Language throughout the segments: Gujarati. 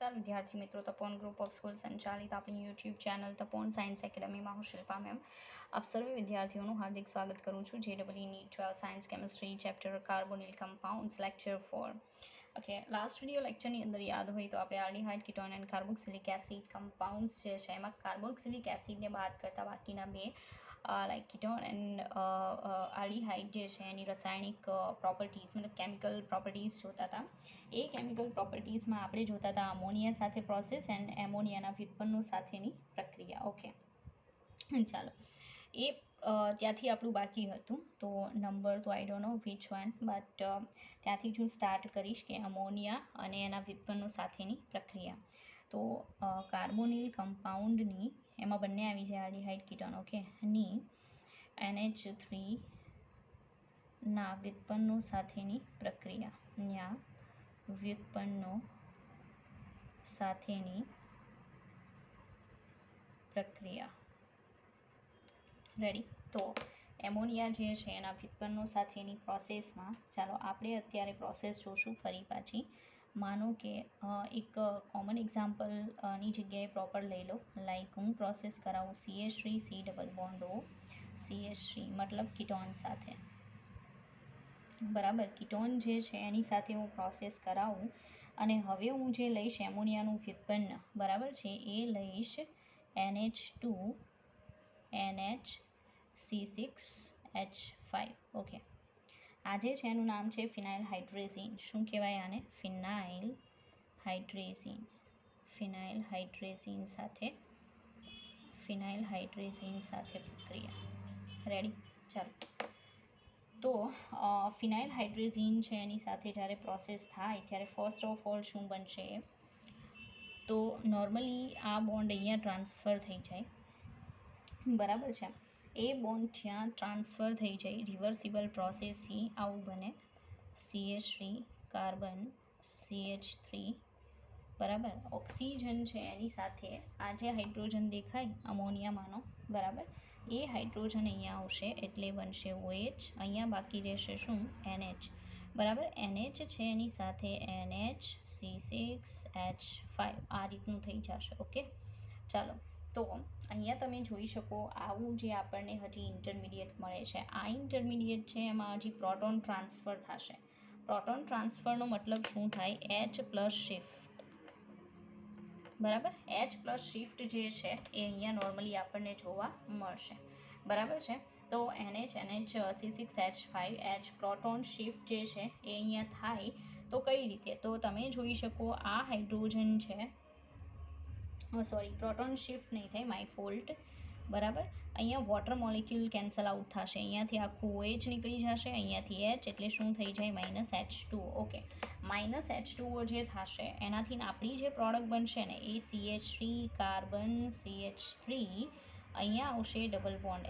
નમસ્કાર વિદ્યાર્થી મિત્રો, તપોન ગ્રુપ ઓફ સ્કૂલ સંચાલિત આપણી યુટ્યુબ ચેનલ તપોન સાયન્સ એકેડમીમાં હું શિલ્પા મેમ આપ સર્વે વિદ્યાર્થીઓનું હાર્દિક સ્વાગત કરું છું. JEE NEET 12 science chemistry chapter carbonyl compounds lecture 4. Okay, last video લેક્ચરની અંદર યાદ હોય તો આપણે aldehyde, ketone and carboxylic acid compounds જે છે એમાં કાર્બોક્સિલિક એસિડને બાદ કરતાં બાકીના બે લાઇક કીટોન એન્ડ આલ્ડીહાઇડ જે છે એની રાસાયણિક પ્રોપર્ટીઝ મતલબ કેમિકલ પ્રોપર્ટીઝ જોતા હતા. એ કેમિકલ પ્રોપર્ટીઝમાં આપણે જોતા હતા અમોનિયા સાથે પ્રોસેસ એન્ડ એમોનિયાના વ્યુત્પન્નો સાથેની પ્રક્રિયા. ઓકે, ચાલો એ ત્યાંથી આપણું બાકી હતું. તો નંબર તો I don't know which one, but ત્યાંથી જ હું સ્ટાર્ટ કરીશ કે અમોનિયા અને એના વ્યુત્પન્નો સાથેની પ્રક્રિયા. તો કાર્બોનિલ કમ્પાઉન્ડની એમાં બંને આવી જાય આલ્ડીહાઇડ કીટોન, ઓકે, ની NH3 ના વ્યુત્પન્નો સાથેની પ્રક્રિયા. ત્યાં વ્યુત્પન્નો સાથેની પ્રક્રિયા રેડી. તો એમોનિયા જે છે એના વ્યુત્પન્નો સાથેની પ્રોસેસમાં ચાલો આપણે અત્યારે પ્રોસેસ જોશું ફરી પાછી. માનો કે એક કોમન એક્ઝામ્પલની જગ્યાએ પ્રોપર લઈ લો. લાઈક હું પ્રોસેસ કરાવું CH3 C double bond O CH3 મતલબ કીટોન સાથે, બરાબર. કીટોન જે છે એની સાથે હું પ્રોસેસ કરાવું અને હવે હું જે લઈશ એમોનિયાનું વ્યુત્પન્ન, બરાબર છે, એ લઈશ NH2 NHC6H5. ઓકે, આજે છે એનું નામ છે ફિનાઇલ હાઇડ્રેઝિન. શું કહેવાય આને? ફિનાઇલ હાઇડ્રેઝિન. ફિનાઇલ હાઇડ્રેઝિન સાથે પ્રક્રિયા રેડી. ચાલો, તો ફિનાઇલ હાઇડ્રેઝિન છે એની સાથે જ્યારે પ્રોસેસ થાય ત્યારે ફર્સ્ટ ઓફ ઓલ શું બનશે? તો નોર્મલી આ બોન્ડ અહીંયા ટ્રાન્સફર થઈ જાય, બરાબર છે. એ બોન્ડ ત્યાં ટ્રાન્સફર થઈ જાય રિવર્સિબલ પ્રોસેસથી આવું બને CH3 કાર્બન CH3, બરાબર. ઓક્સિજન છે એની સાથે આ જે હાઇડ્રોજન દેખાય અમોનિયામાંનો, બરાબર, એ હાઇડ્રોજન અહીંયા આવશે એટલે બનશે OH. અહીંયા બાકી રહેશે શું? NH, બરાબર. NH છે એની સાથે NHC6H5 આ રીતનું થઈ જશે. ઓકે, ચાલો. તો અહીંયા તમે જોઈ શકો આવું જે આપણને હજી ઇન્ટરમીડિયેટ મળે છે, આ ઇન્ટરમીડિયેટ છે એમાં હજી પ્રોટોન ટ્રાન્સફર થશે. પ્રોટોન ટ્રાન્સફરનો મતલબ શું થાય? H પ્લસ શિફ્ટ, બરાબર. H પ્લસ શિફ્ટ જે છે એ અહીંયા નોર્મલી આપણને જોવા મળશે, બરાબર છે. તો NHC6H5 પ્રોટોન શિફ્ટ જે છે એ અહીંયા થાય તો કઈ રીતે? તો તમે જોઈ શકો આ હાઇડ્રોજન છે, સોરી, પ્રોટોન શિફ્ટ નહીં થાય, માય ફોલ્ટ, બરાબર. અહીંયા વોટર મોલિક્યુલ કેન્સલ આઉટ થશે, અહીંયાથી આખું OH નીકળી જશે, અહીંયાથી H એટલે શું થઈ જાય? -H2O. ઓકે, -H2O જે થશે એનાથી આપણી જે પ્રોડક્ટ બનશે ને એ CH3 કાર્બન CH3, અહીંયા આવશે double bond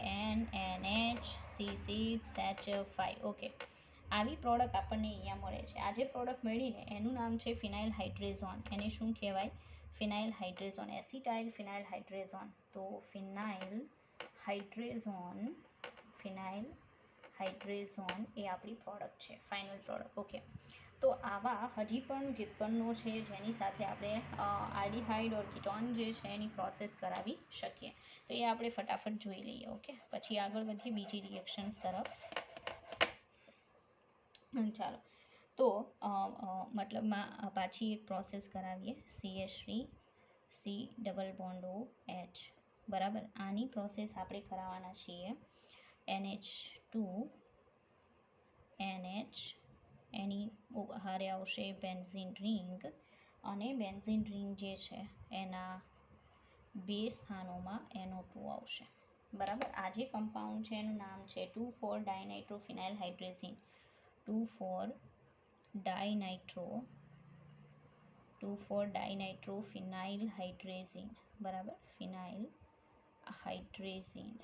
NH C6H5. Okay, આવી પ્રોડક્ટ આપણને અહીંયા મળે છે. આ જે પ્રોડક્ટ મળીને એનું નામ છે ફિનાઇલ હાઇડ્રેઝોન. એને શું કહેવાય? ફિનાઇલ હાઇડ્રેઝોન, એસિટાઇલ ફિનાઇલ હાઇડ્રેઝોન. તો ફિનાઇલ હાઇડ્રેઝોન એ આપણી પ્રોડક્ટ છે, ફાઇનલ પ્રોડક્ટ. ઓકે, તો આવા હજી પણ વ્યુત્પન્નો છે જેની સાથે આપણે આલ્ડીહાઇડ ઓર કીટોન જે છે એની પ્રોસેસ કરાવી શકીએ. તો એ આપણે ફટાફટ જોઈ લઈએ. ઓકે, પછી આગળ વધીએ બીજી રિએક્શન્સ તરફ. ચાલો, તો મતલબમાં પાછી એક પ્રોસેસ કરાવીએ CH3 C double bond OH, બરાબર. આની પ્રોસેસ આપણે કરાવવાના છીએ NH2 NH, એની હારે આવશે બેન્ઝીન રિંગ, અને બેન્ઝીન રિંગ જે છે એના બે સ્થાનોમાં NO2 આવશે, બરાબર. આ જે કમ્પાઉન્ડ છે એનું નામ છે 2,4-ડાયનાઇટ્રોફિનાઇલ હાઇડ્રેઝિન. 2,4-ડાયનાઇટ્રોફિનાઇલ હાઇડ્રેઝિન, બરાબર, ફિનાઇલ હાઇડ્રેઝિન.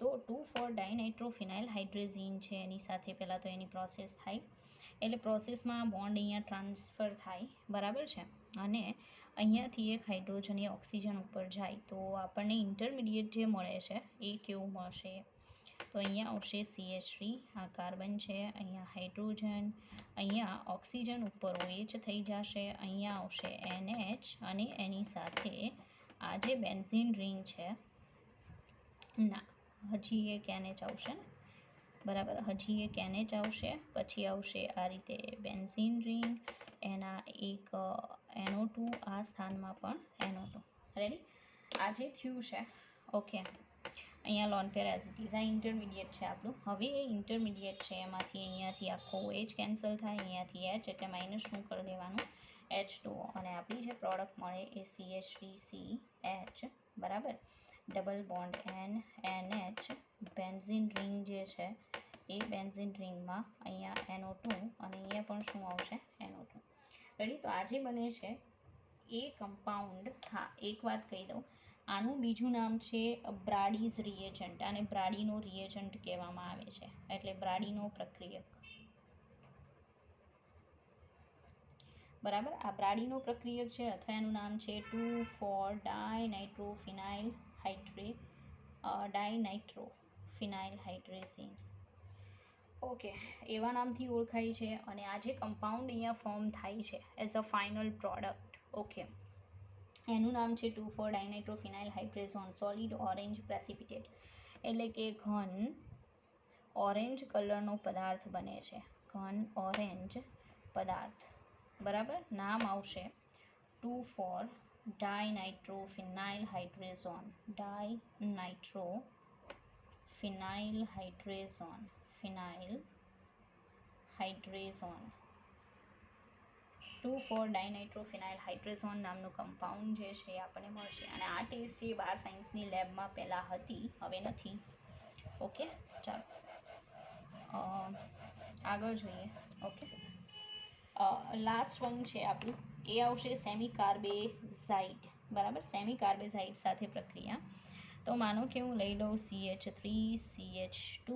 તો 2,4-ડાયનાઇટ્રોફિનાઇલ હાઇડ્રેઝિન છે એની સાથે પહેલાં તો એની પ્રોસેસ થાય, એટલે પ્રોસેસમાં બોન્ડ અહીંયા ટ્રાન્સફર થાય, બરાબર છે. અને અહીંયાથી એક હાઇડ્રોજન એ ઓક્સિજન ઉપર જાય તો આપણને ઇન્ટરમીડિયેટ જે મળે છે એ કેવું મળશે? તો અહીંયા આવશે CH3, આ કાર્બન છે, અહીંયા હાઇડ્રોજન, અહીંયા ઓક્સિજન ઉપર OH થઈ જશે, અહીંયા આવશે NH અને એની સાથે આ જે બેન્ઝીન રિંગ છે ના હજી એક NH આવશે ને, બરાબર, હજી એક NH આવશે, પછી આવશે આ રીતે બેન્ઝીન રિંગ, એના એક NO2, આ સ્થાનમાં પણ NO2. રેડી? આ જે થયું છે, ઓકે. અહીંયા lone pair as it is, આ ઇન્ટરમીડિયેટ છે આપણું. હવે એ ઇન્ટરમીડિયેટ છે એમાંથી અહીંયાથી આખો OH કેન્સલ થાય, અહીંયાથી H એટલે માઇનસ શું કરી દેવાનું, H2O, અને આપણી જે પ્રોડક્ટ મળે એ CH3CH, બરાબર. Double bond NH, benzene ring જે છે એ બેન્ઝીન રિંગમાં અહીંયા NO2 અને અહીંયા પણ શું આવશે, NO2. રેડી? તો આ જે બને છે એ કમ્પાઉન્ડ, હા એક વાત કહી દઉં, આનું બીજું નામ છે બ્રાડીઝ રિએજન્ટ, આને બ્રાડીનો રિએજન્ટ કહેવામાં આવે છે, એટલે બ્રાડીનો પ્રક્રિયક, બરાબર. આ બ્રાડીનો પ્રક્રિયક છે, અથવા એનું નામ છે 2,4-ડાયનાઇટ્રોફિનાઇલ હાઇડ્રેઝીન. ઓકે, એવા નામથી ઓળખાય છે. અને આ જે કમ્પાઉન્ડ અહીંયા ફોર્મ થાય છે as a final product, okay, એનું નામ છે 2,4-ડાયનાઇટ્રોફિનાઇલ સોલિડ ઓરેન્જ પ્રેસિપિટેટ, એટલે કે ઘન ઓરેન્જ કલરનો પદાર્થ બને છે, ઘન ઓરેન્જ પદાર્થ, બરાબર. નામ આવશે 2,4-ડાયનાઇટ્રોફિનાઇલ ફિનાઇલ હાઇડ્રેઝોન 2,4-ડાયનાઇટ્રોફિનાઇલ નામનું કમ્પાઉન્ડ જે છે એ આપણને મળશે. અને આ ટેસ્ટ છે 12 સાયન્સની લેબમાં પહેલાં હતી, હવે નથી. ઓકે, ચાલો આગળ જોઈએ. ઓકે, લાસ્ટ વન છે આપણું, એ આવશે સેમી કાર્બેઝાઇડ, બરાબર. સેમી કાર્બેઝાઇડ સાથે પ્રક્રિયા, તો માનો કે હું લઈ લઉં CH3 CH2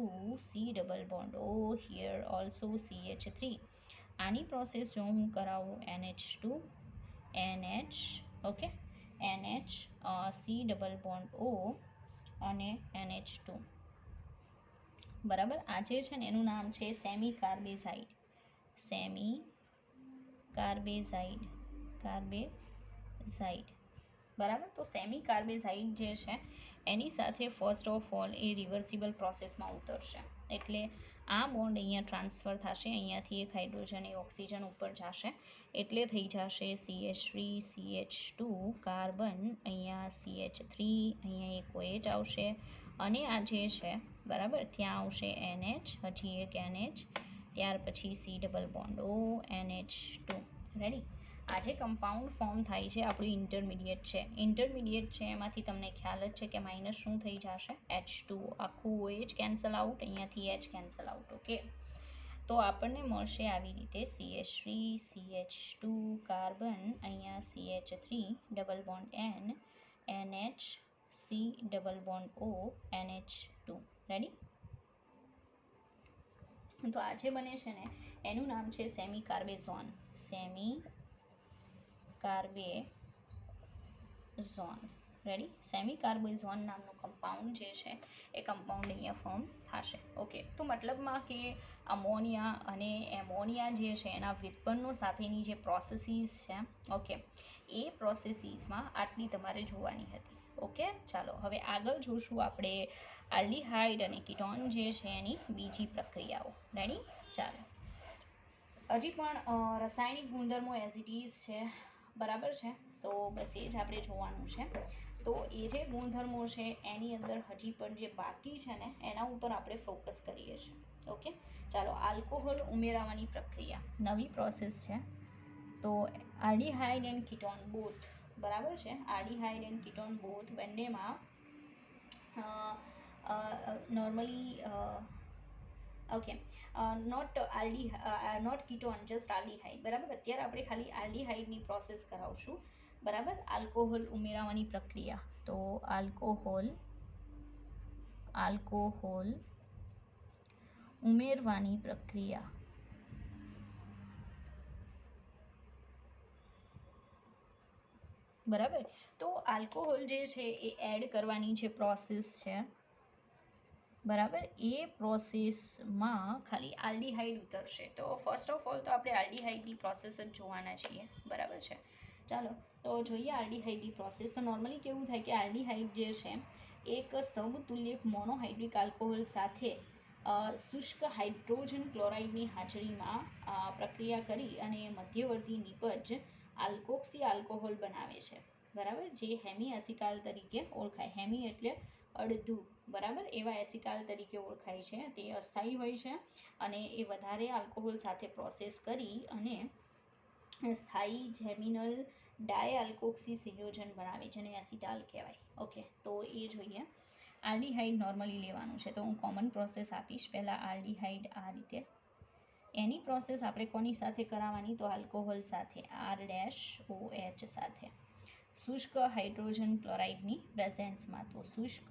C double bond O, here also CH3. આની પ્રોસેસ જો હું કરાવું NH2 NH, okay, NH C double bond O અને NH2, બરાબર. આ જે છે ને એનું નામ છે સેમી કાર્બેઝાઇડ, બરાબર. તો સેમી કાર્બેઝાઇડ જે છે એની સાથે first of all A reversible પ્રોસેસમાં ઉતરશે, એટલે આ બોન્ડ અહીંયા ટ્રાન્સફર થશે, અહીંયાથી એક હાઇડ્રોજન એ ઓક્સિજન ઉપર જશે, એટલે થઈ જશે CH3 CH2 કાર્બન, અહીંયા CH3, અહીંયા એક OH આવશે, અને આ જે છે, બરાબર, ત્યાં આવશે NH, હજી એક NH, ત્યાર પછી C double bond O NH2. Ready? આ જે કમ્પાઉન્ડ ફોર્મ થાય છે આપણું ઇન્ટરમીડિયેટ છે, એમાંથી તમને ખ્યાલ જ છે કે માઇનસ શું થઈ જશે, H2O, આખું OH કેન્સલ આઉટ, અહીંયાથી H કેન્સલ આઉટ. ઓકે, તો આપણને મળશે આવી રીતે CH3 CH2 કાર્બન, અહીંયા CH3 double bond N, NH C double bond O NH2. Ready? તો આ જે બને છે ને એનું નામ છે સેમી કાર્બેઝોન. રેડી? સેમી કાર્બેઝોન નામનું કમ્પાઉન્ડ જે છે એ કમ્પાઉન્ડ અહીંયા ફોર્મ થશે. ઓકે, તો મતલબમાં કે અમોનિયા અને એમોનિયા જે છે એના વ્યુત્પન્નો સાથેની જે પ્રોસેસીસ છે, ઓકે, એ પ્રોસેસીસમાં આટલી તમારે જોવાની હતી. ઓકે, ચાલો હવે આગળ જોશું આપણે આલ્ડીહાઇડ અને કીટોન જે છે એની બીજી પ્રક્રિયાઓ. રેડી? ચાલો, હજી પણ રાસાયણિક ગુણધર્મો એઝ ઇટ ઇઝ છે, બરાબર છે. તો બસ એ જ આપણે જોવાનું છે. તો એ જે ગુણધર્મો છે એની અંદર હજી પણ જે બાકી છે ને એના ઉપર આપણે ફોકસ કરીએ છીએ. ઓકે, ચાલો, આલ્કોહોલ ઉમેરાવાની પ્રક્રિયા નવી પ્રોસેસ છે. તો આલ્ડીહાઇડ એન્ડ કીટોન બોથ, બરાબર છે, આલ્ડીહાઇડ એન્ડ કીટોન બોથ બંનેમાં normally okay, not ketone, just aldehyde, બરાબર. અત્યારે આપણે ખાલી આલ્ડીહાઇડની પ્રોસેસ કરાવશું, બરાબર. આલ્કોહોલ ઉમેરાવાની પ્રક્રિયા, તો આલ્કોહોલ ઉમેરવાની પ્રક્રિયા, બરાબર. તો આલ્કોહોલ જે છે એ એડ કરવાની જે પ્રોસેસ છે બરાબર, એ પ્રોસેસમાં ખાલી આલ્ડીહાઇડ ઉતરશે. તો ફર્સ્ટ ઓફ ઓલ તો આપણે આલ્ડીહાઇડની પ્રોસેસ જ જોવાના છીએ. બરાબર છે, ચાલો તો જોઈએ આલ્ડીહાઇડની પ્રોસેસ. તો નોર્મલી કેવું થાય કે આલ્ડીહાઇડ જે છે એક સમતુલ્યક મોનોહાઇડ્રિક આલ્કોહોલ સાથે શુષ્ક હાઇડ્રોજન ક્લોરાઇડની હાજરીમાં પ્રક્રિયા કરી અને મધ્યવર્તી નિપજ આલ્કોક્સી આલ્કોહોલ બનાવે છે. બરાબર, જે હેમી એસિટાલ તરીકે ઓળખાય. હેમી એટલે અડધું, બરાબર, એવા એસિટાલ તરીકે ઓળખાય છે. તે અસ્થાયી હોય છે અને એ વધારે આલ્કોહોલ સાથે પ્રોસેસ કરી અને સ્થાયી જેમિનલ ડાયઆલ્કોક્સી સંયોજન બનાવે જેને એસિટાલ કહેવાય. ઓકે, તો એ જોઈએ. આલ્ડીહાઇડ નોર્મલી લેવાનું છે, તો હું કોમન પ્રોસેસ આપીશ. પહેલાં આલ્ડીહાઇડ આ રીતે, એની પ્રોસેસ આપણે કોની સાથે કરાવવાની, તો આલ્કોહોલ સાથે, R-OH સાથે, શુષ્ક હાઇડ્રોજન ક્લોરાઇડની પ્રેઝન્સમાં, તો શુષ્ક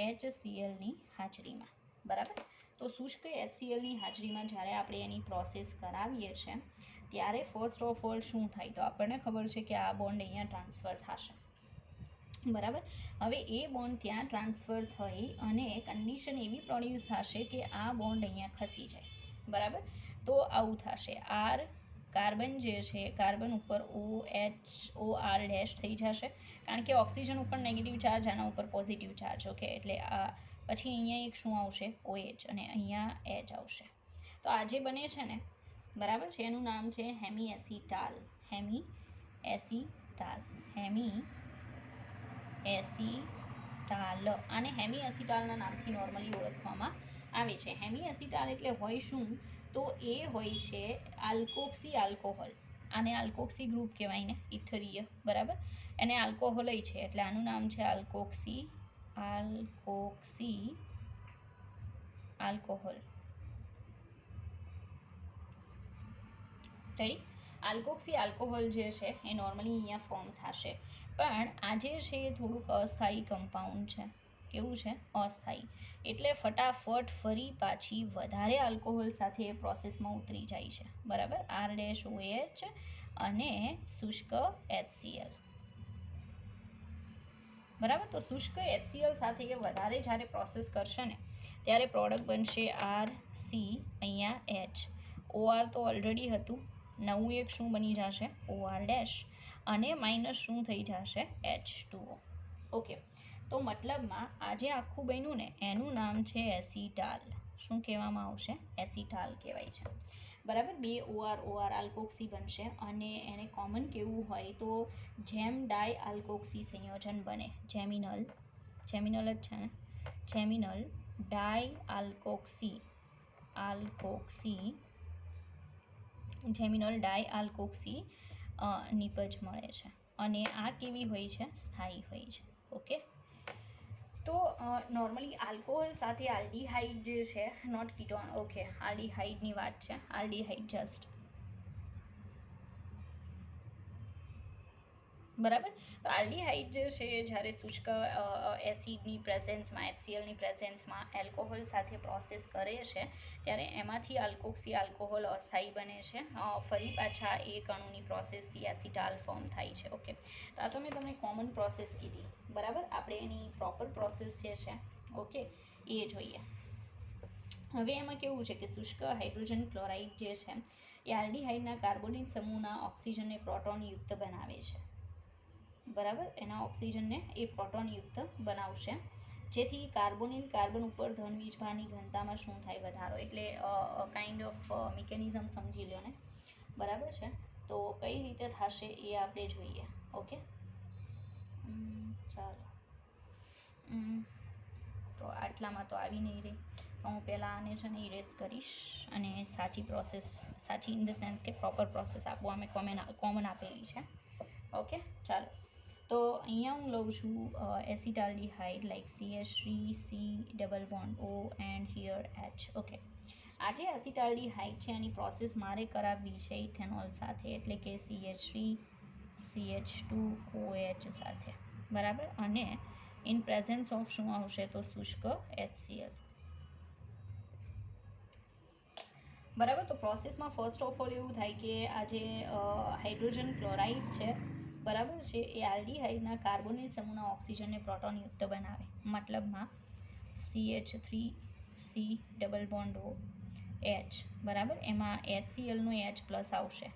HClની હાજરીમાં. બરાબર, તો શુષ્ક HClની હાજરીમાં જ્યારે આપણે એની પ્રોસેસ કરાવીએ છીએ ત્યારે ફર્સ્ટ ઓફ ઓલ શું થાય, તો આપણને ખબર છે કે આ બોન્ડ અહીંયા ટ્રાન્સફર થશે. બરાબર, હવે એ બોન્ડ ત્યાં ટ્રાન્સફર થઈ અને કન્ડિશન એવી પ્રોડ્યુસ થશે કે આ બોન્ડ અહીંયા ખસી જાય. બરાબર, તો આવું થશે. આર કાર્બન જે છે, કાર્બન ઉપર OR ડેશ થઈ જશે, કારણ કે ઓક્સિજન ઉપર નેગેટિવ ચાર્જ, આના ઉપર પોઝિટિવ ચાર્જ. ઓકે, એટલે આ પછી અહીંયા એક શું આવશે, OH, અને અહીંયા H આવશે. તો આ જે બને છે ને, બરાબર છે, એનું નામ છે hemi acetal. Hemi acetal, hemi acetal. આને હેમી એસિટાલના નામથી નોર્મલી ઓળખવામાં આવે છે. હેમી એસિટાલ એટલે હોય શું, તો એ હોય છે આલ્કોક્સી આલ્કોહોલ. આને આલ્કોક્સી ગ્રુપ કહેવાય ને, ઇથરીય. બરાબર, એને આલ્કોહોલ છે એટલે આનું નામ છે alkoxy alcohol. Ready, alkoxy alcohol જે છે એ નોર્મલી અહીંયા ફોર્મ થશે. પણ આ જે છે એ થોડુંક અસ્થાયી કમ્પાઉન્ડ છે. કેવું છે, અસ્થાયી. એટલે ફટાફટ ફરી પાછી વધારે આલ્કોહોલ સાથે એ પ્રોસેસમાં ઉતરી જાય છે. બરાબર, R-OH અને શુષ્ક HCl. બરાબર, તો શુષ્ક HCl સાથે એ વધારે જ્યારે પ્રોસેસ કરશે ને ત્યારે પ્રોડક્ટ બનશે RC, અહીંયા H. OR તો ઓલરેડી હતું, નવું એક શું બની જશે, OR ડેશ, અને માઇનસ શું થઈ જશે, H2O. ઓકે, તો મતલબમાં આજે આખું બન્યું ને એનું નામ છે એસિટાલ. શું કહેવામાં આવશે, એસિટાલ કહેવાય છે. બરાબર, બે OR આલ્કોક્સી બનશે અને એને કોમન કેવું હોય તો જેમ ડાય આલ્કોક્સી સંયોજન બને. જેમિનલ જ છે ને, જેમિનલ ડાય જેમિનલ ડાય આલ્કોક્સી નિપજ મળે છે અને આ કેવી હોય છે, સ્થાયી હોય છે. ઓકે, તો નોર્મલી આલ્કોહોલ સાથે આલ્ડીહાઇડ જે છે, નોટ કીટોન. ઓકે, આલ્ડીહાઇડની વાત છે, આલ્ડીહાઇડ જસ્ટ. બરાબર, તો આલ્ડીહાઇડ જે છે જ્યારે શુષ્ક એસિડની પ્રેઝન્સમાં, HClની પ્રેઝન્સમાં એલ્કોહોલ સાથે પ્રોસેસ કરે છે ત્યારે એમાંથી આલ્કોક્સી આલ્કોહોલ અસ્થાયી બને છે. ફરી પાછા એ અણુની પ્રોસેસથી એસિટાલ ફોર્મ થાય છે. ઓકે, તો આ તો મેં તમને કોમન પ્રોસેસ કીધી. બરાબર, આપણે એની પ્રોપર પ્રોસેસ જે છે, ઓકે, એ જોઈએ. હવે એમાં કેવું છે કે શુષ્ક હાઇડ્રોજન ક્લોરાઇડ જે છે એ આલ્ડીહાઇડના કાર્બોનિલ સમૂહના ઓક્સિજનને પ્રોટોનયુક્ત બનાવે છે. બરાબર, એના ઓક્સિજનને એ પ્રોટોનયુક્ત બનાવશે, જેથી કાર્બોનિલ કાર્બન ઉપર ધન વીજભારની ઘનતામાં શું થાય, વધારો. એટલે કાઇન્ડ ઓફ મિકેનિઝમ સમજી લો ને. બરાબર છે, તો કઈ રીતે થશે એ આપણે જોઈએ. ઓકે, ચાલો, તો આટલામાં તો આવી નહીં રહી, તો હું પહેલાં આને છે ને ઇરેઝ કરીશ અને સાચી પ્રોસેસ, સાચી ઇન ધ સેન્સ કે પ્રોપર પ્રોસેસ આપવા અમે કોમન આપેલી છે. ઓકે, ચાલો, તો અહીંયા હું લઉં છું acetaldehyde like CH3C double bond O and here H. Okay, આ જે એસિટાલ્ડીહાઇડ છે એની પ્રોસેસ મારે કરાવવી છે ઇથેનોલ સાથે, એટલે કે CH3CH2OH સાથે. બરાબર, અને ઇન પ્રેઝન્સ ઓફ શું આવશે, તો શુષ્ક HCl. બરાબર, તો પ્રોસેસમાં ફર્સ્ટ ઓફ ઓલ એવું થાય કે આ જે હાઇડ્રોજન ક્લોરાઇડ છે, બરાબર છે, એ આલ્ડીહાઇડના કાર્બોનિલ સમૂહના ઓક્સિજનને પ્રોટોનયુક્ત બનાવે. મતલબમાં CH3C double bond O H બરાબર. એમાં HClનો H+ આવશે,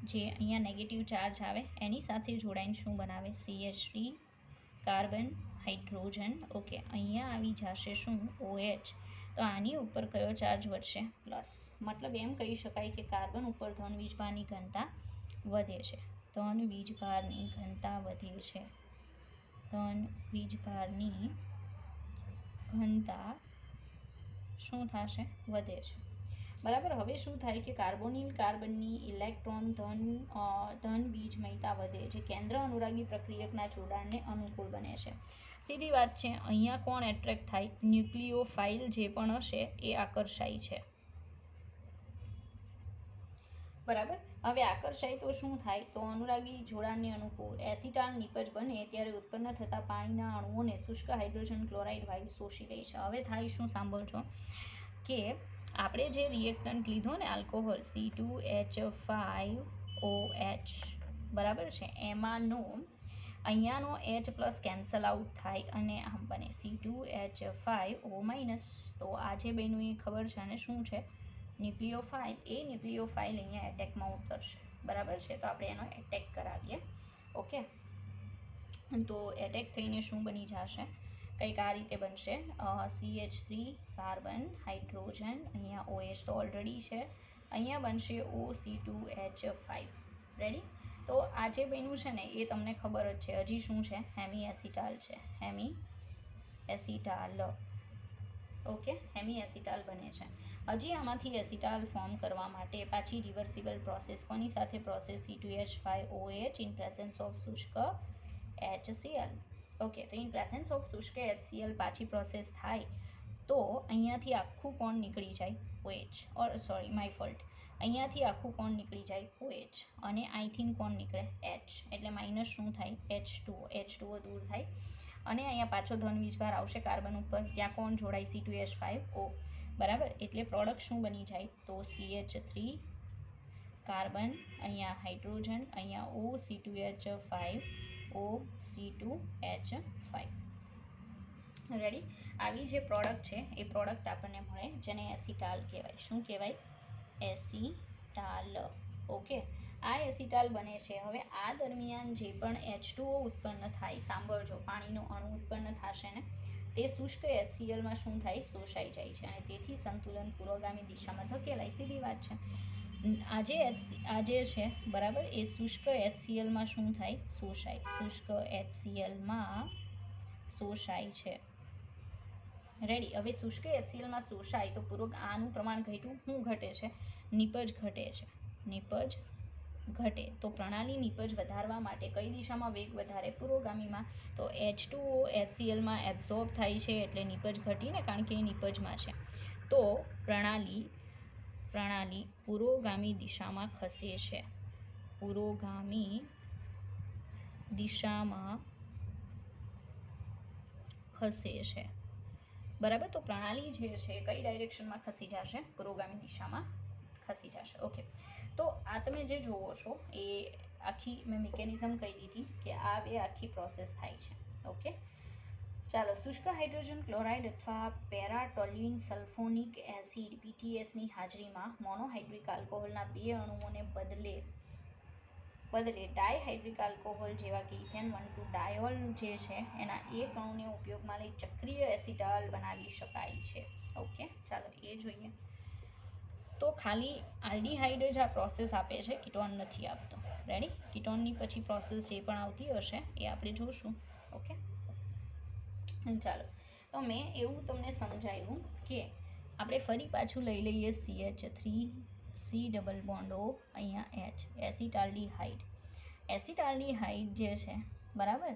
જે અહીંયા નેગેટિવ ચાર્જ આવે એની સાથે જોડાઈને શું બનાવે? CH3 carbon hydrogen. ઓકે, અહીંયા આવી જશે શું? OH. તો આની ઉપર કયો ચાર્જ વધશે? પ્લસ. મતલબ એમ કહી શકાય કે કાર્બન ઉપર ધન વીજભારની ઘનતા વધે છે. ધન વીજભારની ઘનતા વધે છે. ધન વીજભારની ઘનતા શું થશે? વધે છે. બરાબર. હવે શું થાય કે કાર્બોનિલ કાર્બનની ઇલેક્ટ્રોન ધન વીજમયતા વધે, જે કેન્દ્ર અનુરાગી પ્રક્રિયકના જોડાણને અનુકૂળ બને છે. સીધી વાત છે. અહીંયા કોણ એટ્રેક્ટ થાય? ન્યુક્લિયોફાઇલ જે પણ હશે એ આકર્ષાય છે. બરાબર. હવે આકર્ષાય તો શું થાય? તો અનુરાગી જોડાણને અનુકૂળ એસિટાલ નિપજ બને ત્યારે ઉત્પન્ન થતા પાણીના અણુઓને શુષ્ક હાઇડ્રોજન ક્લોરાઇડ વાયુ શોષી લે છે. હવે થાય શું? સાંભળજો કે આપણે જે રિએક્ટન્ટ લીધો ને આલ્કોહોલ C2H5OH બરાબર છે, એમાંનો અહીંયાનો H+ કેન્સલ આઉટ થાય અને આમ બને C2H5O-. તો આ જે બેનું એ ખબર છે અને શું છે? ન્યુક્લિયોફાઇલ. એ ન્યુક્લિયોફાઇલ અહીંયા એટેકમાં ઉતરશે. બરાબર છે. તો આપણે એનો એટેક કરાવીએ. ઓકે, તો એટેક થઈને શું બની જશે? કંઈક આ રીતે બનશે. CH3 કાર્બન હાઇડ્રોજન, અહીંયા OH તો ઓલરેડી છે, અહીંયા બનશે OC2H5. રેડી? તો આ જે બન્યું છે ને એ તમને ખબર જ છે. હજી શું છે? હેમી એસિટાલ છે. Hemi acetal. Okay, hemi acetal બને છે. હજી આમાંથી એસિટાલ ફોર્મ કરવા માટે પાછી રિવર્સિબલ પ્રોસેસ કોની સાથે? Process C2H5OH in presence of શુષ્ક HCl. ઓકે, તો ઇન પ્રેઝન્સ ઓફ શુષ્ક HCl પાછી પ્રોસેસ થાય તો અહીંયાથી આખું કોણ નીકળી જાય? OH. Or sorry, my fault. અહીંયાથી આખું કોણ નીકળી જાય? OH. અને અહીંથી કોણ નીકળે? H. એટલે માઇનસ શું થાય? H2O દૂર થાય અને અહીંયા પાછો ધન વીજભાર આવશે કાર્બન ઉપર. ત્યાં કોણ જોડાય? C2H5O. બરાબર. એટલે પ્રોડક્ટ શું બની જાય? તો CH3 કાર્બન, અહીંયા હાઇડ્રોજન, અહીંયા OC2H5OC2H5. રેડી? આવી જે પ્રોડક્ટ છે એ પ્રોડક્ટ આપણને મળે, જેને એસિટાલ કહેવાય. શું કહેવાય? એસિટાલ. ઓકે, આ એસિટાલ બને છે. હવે આ દરમિયાન જે પણ H2O ઉત્પન્ન થાય, સાંભળજો, પાણીનો અણુ ઉત્પન્ન થશે ને તે શુષ્ક HClમાં શું થાય? શોષાઈ જાય છે અને તેથી સંતુલન પુરોગામી દિશામાં ધકેલાય. સીધી વાત છે. આજે છે બરાબર, એ શુષ્ક HClમાં શું થાય? શોષાય. શુષ્ક HClમાં શોષાય છે. રેડી? હવે શુષ્ક HClમાં શોષાય તો આનું પ્રમાણ ઘટ્યું. શું ઘટે છે? નિપજ ઘટે છે. નિપજ ઘટે તો પ્રણાલી નિપજ વધારવા માટે કઈ દિશામાં વેગ વધારે? પુરોગામીમાં. તો H2O HClમાં એબ્ઝોર્બ થાય છે એટલે નિપજ ઘટીને, કારણ કે એ નિપજમાં છે. તો પ્રણાલી પુરોગામી દિશામાં ખસે છે. પુરોગામી દિશામાં ખસે છે. બરાબર. તો પ્રણાલી જે છે કઈ ડાયરેક્શનમાં ખસી જશે? પુરોગામી દિશામાં ખસી જશે. ઓકે, તો આ તમે જે જુઓ છો એ આખી મેં મિકેનિઝમ કહી દીધી કે આ બે આખી પ્રોસેસ થાય છે. ઓકે, ચાલો. શુષ્ક હાઇડ્રોજન ક્લોરાઇડ અથવા પેરાટોલ્યુઇન સલ્ફોનિક એસિડ PTSની હાજરીમાં મોનોહાઇડ્રિક આલ્કોહોલના બે અણુઓને બદલે ડાયહાઇડ્રિક આલ્કોહોલ જેવા કે ઇથેન 1,2 ડાયોલ જે છે એના એક અણુને ઉપયોગમાં લઈ ચક્રીય એસિટાલ બનાવી શકાય છે. ઓકે, ચાલો એ જોઈએ. તો ખાલી આલ્ડીહાઇડ જ આ પ્રોસેસ આપે છે, કીટોન નથી આપતો. રેડી? કીટોનની પછી પ્રોસેસ જે પણ આવતી હશે એ આપણે જોશું. ઓકે, ચાલો. તો મેં એવું તમને સમજાવ્યું કે આપણે ફરી પાછું લઈ લઈએ CH3C ડબલ બોન્ડ O, અહીંયા H. એસિટાલ્ડીહાઇડ જે છે બરાબર,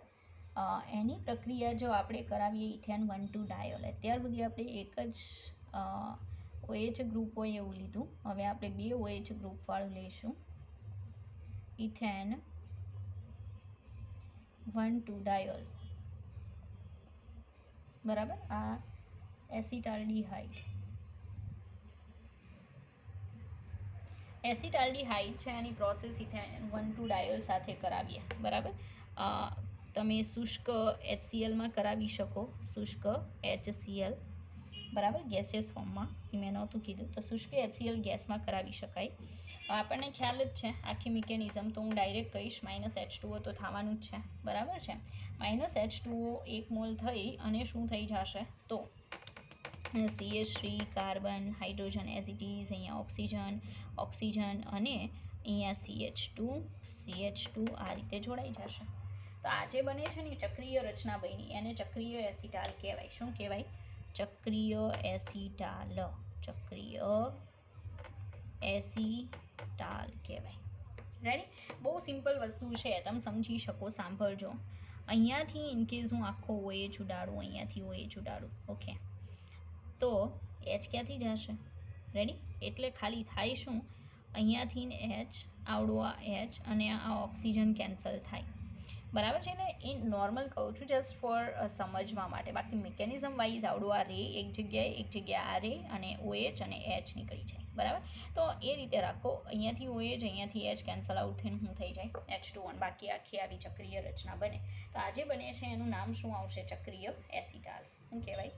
એની પ્રક્રિયા જો આપણે કરાવીએ ઇથેન 1,2 ડાયોલ. અત્યાર સુધી આપણે એક જ OH ગ્રુપ હોય એવું લીધું. હવે આપણે બે OH ગ્રુપવાળું લઈશું. Ethane 1,2 diol. બરાબર. આ એસિટાલ્ડીહાઇડ છે. એની પ્રોસેસ ઇથેન 1,2 ડાયોલ સાથે કરાવીએ. બરાબર. તમે શુષ્ક HClમાં કરાવી શકો, શુષ્ક HCl, બરાબર, ગેસિયસ ફોર્મમાં. એ મેં નહોતું કીધું, તો શુષ્ક HCl ગેસમાં કરાવી શકાય. આપણને ખ્યાલ જ છે આખી મિકેનિઝમ, તો હું ડાયરેક્ટ કહીશ -H2O તો થવાનું જ છે, બરાબર છે. -H2O 1 મોલ થઈ અને શું થઈ જશે, તો CH3 carbon, hydrogen as it is, અહીંયા ઓક્સિજન અને અહીંયા CH2 આ રીતે જોડાઈ જશે. તો આ જે બને છે ને ચક્રીય રચના બની, એને ચક્રીય એસિટાલ કહેવાય. શું કહેવાય? ચક્રીય એસિટાલ કહેવાય. રેડી? બહુ સિમ્પલ વસ્તુ છે, તમે સમજી શકો. સાંભળજો, અહીંયાથી ઇનકેસ હું આખો OH ઉડાડું, અહીંયાથી OH ઉડાડું, ઓકે, તો H ક્યાંથી જશે? રેડી? એટલે ખાલી થાય શું, અહીંયાથી H, આવડો આ H અને આ ઓક્સિજન કેન્સલ થાય, બરાબર છે ને. એ નોર્મલ કહું છું જસ્ટ ફોર સમજવા માટે. બાકી મિકેનિઝમ વાઇઝ આવડું આ રે એક જગ્યાએ આ રે અને OH અને H નીકળી જાય, બરાબર. તો એ રીતે રાખો, અહીંયાથી OH, અહીંયાથી H કેન્સલ આઉટ થઈને શું થઈ જાય? H2O. બાકી આખી આવી ચક્રીય રચના બને. તો આજે બને છે એનું નામ શું આવશે? ચક્રીય એસિટાલ. શું કહેવાય?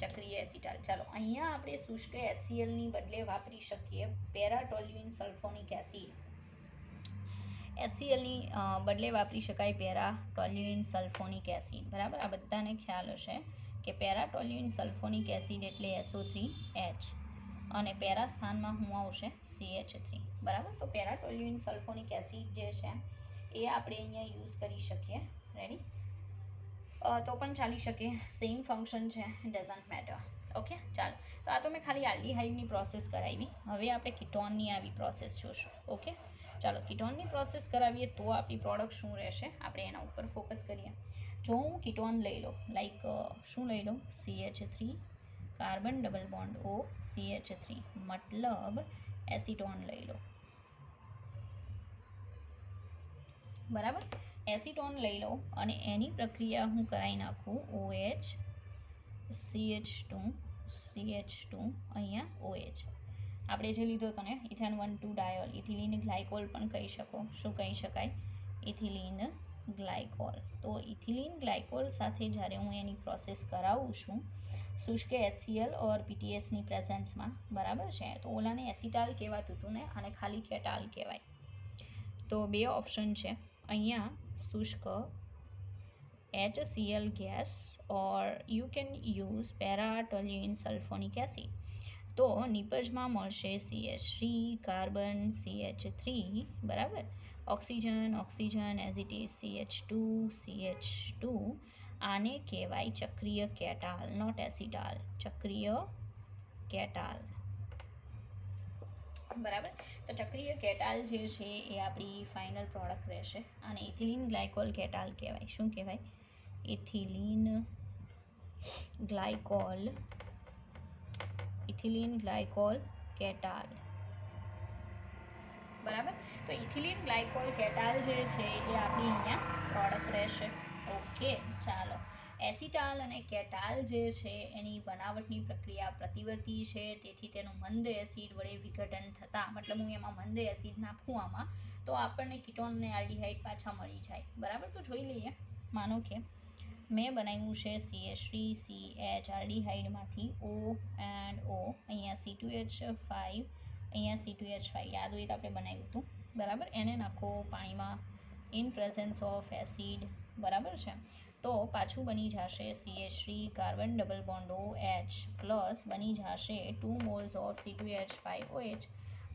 ચક્રીય એસિટાલ. ચાલો, અહીંયા આપણે શુષ્ક HClની બદલે વાપરી શકીએ પેરાટોલ્યુઇન સલ્ફોનિક એસિડ. HClની બદલે વાપરી શકાય પેરાટોલ્યુઇન સલ્ફોનિક એસિડ, બરાબર. આ બધાને ખ્યાલ હશે કે પેરાટોલ્યુઇન સલ્ફોનિક એસિડ એટલે SO3H અને પેરા સ્થાનમાં શું આવશે? CH3, બરાબર. તો પેરાટોલ્યુઇન સલ્ફોનિક એસિડ જે છે એ આપણે અહીંયા યુઝ કરી શકીએ. રેડી? તો પણ ચાલી શકે, સેમ ફંક્શન છે, ડઝન્ટ મેટર. ઓકે, ચાલો. તો આ તો મેં ખાલી આલ્ડીહાઇડની પ્રોસેસ કરાવી. હવે આપણે કીટોનની આવી પ્રોસેસ જોશું. ઓકે, ચાલો. કીટોનની પ્રોસેસ કરાવીએ તો આપણી પ્રોડક્ટ શું રહેશે, આપણે એના ઉપર ફોકસ કરીએ. જો હું કીટોન લઈ લો, લાઈક શું લઈ લો? CH3 carbon double bond O CH3, મતલબ એસિટોન લઈ લો, બરાબર. એસિટોન લઈ લો અને એની પ્રક્રિયા હું કરાવી નાખું OH CH2 અહીંયા OH. આપણે જે લીધો હતો ને ઇથેન 1,2 ડાયોલ, ઇથિલિન ગ્લાયકોલ પણ કહી શકો. શું કહી શકાય? Ethylene glycol. તો ઇથિલિન ગ્લાયકોલ સાથે જ્યારે હું એની પ્રોસેસ કરાવું છું શુષ્ક HCl ઓર PTSની પ્રેઝન્સમાં, બરાબર છે, તો ઓલાને એસિટાલ કહેવાતું હતું ને, આને ખાલી કેટાલ કહેવાય. તો બે ઓપ્શન છે અહીંયા, શુષ્ક HCl gas or you can use paratoluene sulphonic acid. તો નિપજમાં મળશે CH3 કાર્બન, CH3, બરાબર, oxygen as it is CH2. આને કહેવાય ચક્રીય કેટાલ, નોટ એસિટાલ, ચક્રીય કેટાલ, બરાબર. તો ચક્રીય કેટાલ જે છે એ આપણી ફાઇનલ પ્રોડક્ટ રહેશે. અને ઇથિલિન ગ્લાયકોલ કેટાલ કહેવાય. શું કહેવાય? ઇથિલિન ગ્લાયકોલ કેટાલ, બરાબર. તો ઇથિલિન ગ્લાયકોલ કેટાલ જે છે એ આપણી અહીંયા પ્રોડક્ટ રહેશે. ઓકે, ચાલો. એસિટાલ અને કેટાલ જે છે એની બનાવટની પ્રક્રિયા પ્રતિવર્તી છે, તેથી તેનું મંદ એસિડ વડે વિઘટન થતાં, મતલબ હું એમાં મંદ એસિડ નાખું આમાં, તો આપણને કીટોન અને આલ્ડીહાઇડ પાછા મળી જાય, બરાબર. તો જોઈ લઈએ. માનો કે મેં બનાવ્યું છે CH3 CH આલ્ડીહાઇડમાંથી O and O, અહીંયા C2H5, અહીંયા C2H5, યાદ હોય તો આપણે બનાવ્યું હતું, બરાબર. એને નાખો પાણીમાં ઇન પ્રેઝન્સ ઓફ એસિડ, બરાબર છે. તો પાછું બની જશે CH3 carbon double bond OH plus બની જશે 2 moles of C2H5OH.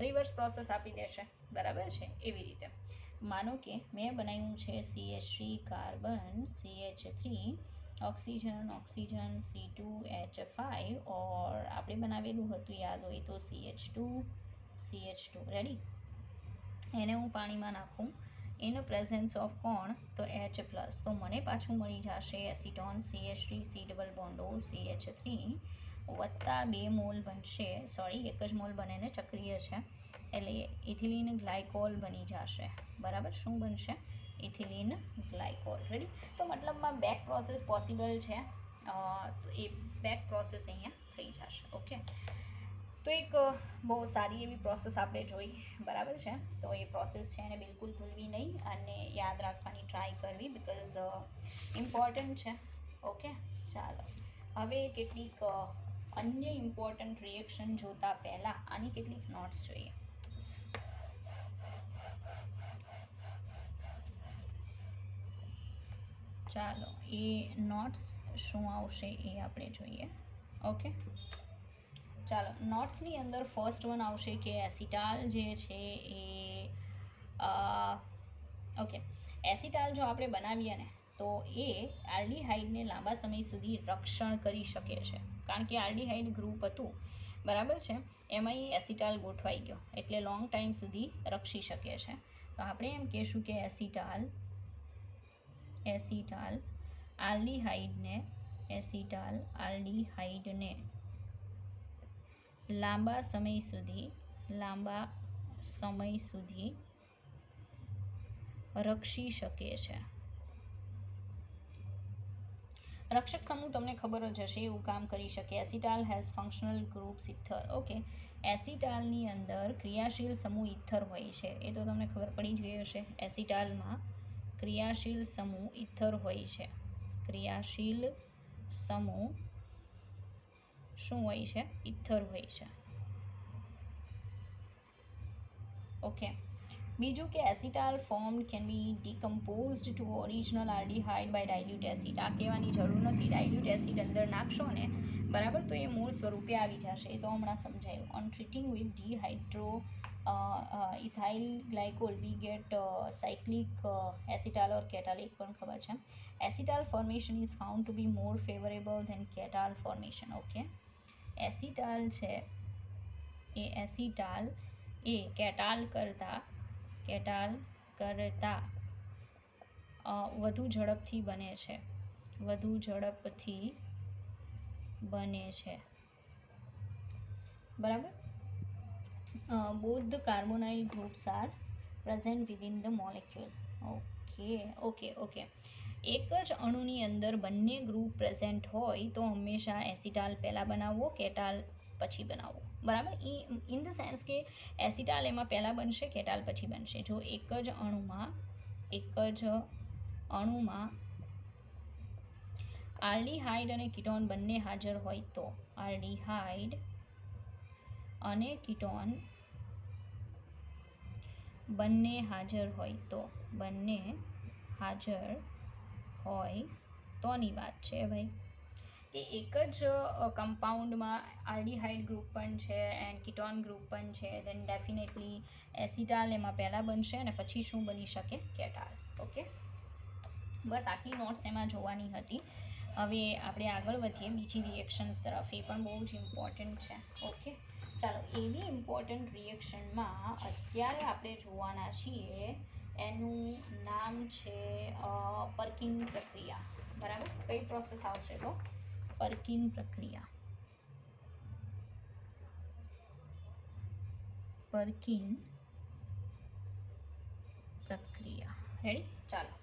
Reverse process આપી દેશે, બરાબર છે. એવી રીતે માનો કે મેં બનાવ્યું છે CH3 carbon, CH3 oxygen C2H5 ઓર આપણે બનાવેલું હતું યાદ હોય તો CH2. રેડી? એને હું પાણીમાં નાખું ઇન પ્રેઝન્સ ઓફ કોણ? તો H પ્લસ. તો મને પાછું મળી જશે acetone CH3 C double bond O CH3 વત્તા 2 મોલ બનશે, સોરી 1 જ મોલ બને ને, ચક્રીય છે એટલે ઇથિલિન ગ્લાયકોલ બની જશે, બરાબર. શું બનશે? Ethylene glycol. રેડી? તો મતલબમાં બેક પ્રોસેસ પોસિબલ છે, તો એ બેક પ્રોસેસ અહીંયા થઈ જશે. ઓકે, તો એક બહુ સારી એવી પ્રોસેસ આપણે જોઈ, બરાબર છે. તો એ પ્રોસેસ છે એને બિલકુલ ભૂલવી નહીં અને યાદ રાખવાની ટ્રાય કરવી બિકોઝ ઇમ્પોર્ટન્ટ છે. ઓકે, ચાલો હવે કેટલીક અન્ય ઇમ્પોર્ટન્ટ રિએક્શન જોતા પહેલાં આની કેટલીક નોટ્સ જોઈએ. ચાલો એ નોટ્સ શું આવશે એ આપણે જોઈએ. ઓકે, ચાલો નોટ્સની અંદર ફર્સ્ટ વન આવશે કે એસિટાલ જે છે એ ઓકે, એસિટાલ જો આપણે બનાવીએ ને તો એ આલ્ડીહાઇડને લાંબા સમય સુધી રક્ષણ કરી શકે છે. કારણ કે આલ્ડીહાઇડ ગ્રુપ હતું, બરાબર છે, એમાં એસિટાલ ગોઠવાઈ ગયો એટલે લોંગ ટાઈમ સુધી રક્ષી શકે છે. તો આપણે એમ કહીશું કે એસિટાલ આલ્ડીહાઇડને લાંબા સમય સુધી રક્ષી શકે છે. રક્ષક સમૂહ તમને ખબર જ હશે એવું કામ કરી શકે. Acetal has functional groups ether. Okay, એસિટાલની અંદર ક્રિયાશીલ સમૂહ ઇથર હોય છે, એ તો તમને ખબર પડી જ ગઈ હશે. એસિટાલમાં ક્રિયાશીલ સમૂહ ઇથર હોય છે. ક્રિયાશીલ સમૂહ શું હોય છે? ઇથર હોય છે. ઓકે, બીજું કે acetal form can be decomposed to original aldehyde by dilute acid. આ કહેવાની જરૂર નથી, ડાયલ્યુટ એસિડ અંદર નાખશો ને બરાબર તો એ મૂળ સ્વરૂપે આવી જશે. એ તો હમણાં સમજાયું. On treating with dihydro ethyl glycol we get cyclic acetal or ketal. એક પણ ખબર છે. Acetal formation is found to be more favourable than ketal formation. Okay, acetal છે એ કેટાલ કરતાં વધુ ઝડપથી બને છે. બરાબર. Both the carbonyl groups are present within the molecule. Okay, એક જ અણુની અંદર બંને ગ્રુપ પ્રેઝન્ટ હોય તો હંમેશા એસિટાલ પહેલાં બનાવવો, કેટાલ પછી બનાવવો. બરાબર. ઇન ધ સેન્સ કે એસિટાલ એમાં પહેલાં બનશે, કેટાલ પછી બનશે. જો એક જ અણુમાં આલ્ડીહાઇડ અને કીટોન બંને હાજર હોય તો બંને હાજર હોય તોની વાત છે ભાઈ. કે એક જ કમ્પાઉન્ડમાં આલ્ડીહાઇડ ગ્રુપ પણ છે એન્ડ કીટોન ગ્રુપ પણ છે, દેન ડેફિનેટલી એસિટાલ એમાં પહેલાં બનશે અને પછી શું બની શકે? કેટાલ. ઓકે, બસ આટલી નોટ્સ એમાં જોવાની હતી. હવે આપણે આગળ વધીએ બીજી રિએક્શન્સ તરફ. એ પણ બહુ જ ઇમ્પોર્ટન્ટ છે. ઓકે, ચાલો એવી ઇમ્પોર્ટન્ટ રિએક્શનમાં અત્યારે આપણે જોવાના છીએ એનું નામ છે પર્કિન પ્રક્રિયા. બરાબર. કઈ પ્રોસેસ આવશે તો પર્કિન પ્રક્રિયા. રેડી? ચાલો